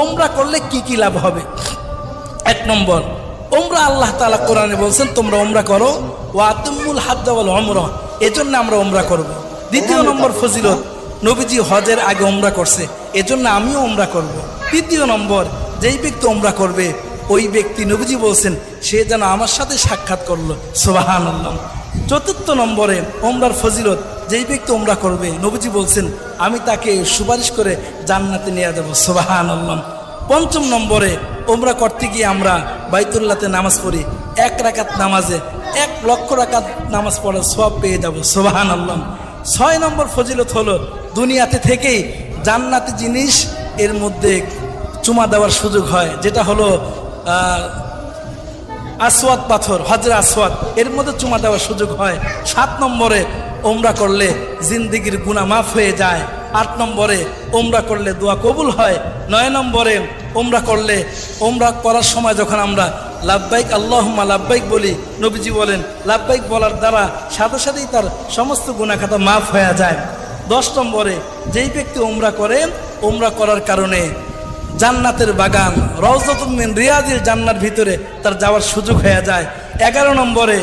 ওমরা করলে কি কি লাভ হবে। 1 নম্বর, ওমরা আল্লাহ তাআলা কোরআনে বলছেন তোমরা ওমরা করো, ওয়া আতিমুল হজ্জ ওয়াল উমরা, এজন্য আমরা ওমরা করব। 2 নম্বর ফজিলত, নবীজি হজের আগে ওমরা করছে, এজন্য আমিও ওমরা করব। 3 নম্বর, যেই ব্যক্তি ওমরা করবে ওই ব্যক্তি নবীজি বলছেন সে যেন আমার সাথে সাক্ষাৎ করলো, সুবহানাল্লাহ। 4 নম্বরে ওমরার ফজিলত, যেই ব্যক্তি ওমরা করবে নবীজি বলছেন আমি তাকে সুপারিশ করে জান্নাতে নিয়ে যাব, সুবহানাল্লাহ। 5 নম্বরে ওমরা করতে গিয়ে আমরা বাইতুল্লাহতে নামাজ পড়ি, 1 রাকাত নামাজে 1 লক্ষ রাকাত নামাজ পড়ার সওয়াব পেয়ে যাব, সুবহানাল্লাহ। 6 নম্বর ফজিলত হলো দুনিয়াতে থেকেই জান্নাতি জিনিস এর মধ্যে চুমা দেওয়ার সুযোগ হয়, যেটা হলো আসওয়াদ পাথর, হজরে আসওয়াদ, এর মধ্যে চুমা দেওয়ার সুযোগ হয়। 7 নম্বরে ওমরা করলে জিন্দেগির গুনাহ মাফ হয়ে যায়। 8 নম্বরে ওমরা করলে দোয়া কবুল হয়। 9 নম্বরে ওমরা করলে, ওমরা করার সময় যখন আমরা লাব্বাইক আল্লাহুম্মা লাব্বাইক বলি, নবীজি বলেন লাব্বাইক বলার দ্বারা সাথে সাথেই তার সমস্ত গুনাহ খাতা মাফ হয়ে যায়। 10 নম্বরে যেই ব্যক্তি ওমরা করে, ওমরা করার কারণে জান্নাতের বাগান রওজাতুম মিন রিয়াজিল জান্নার ভিতরে তার যাওয়ার সুযোগ হয়ে যায়। 11 নম্বরে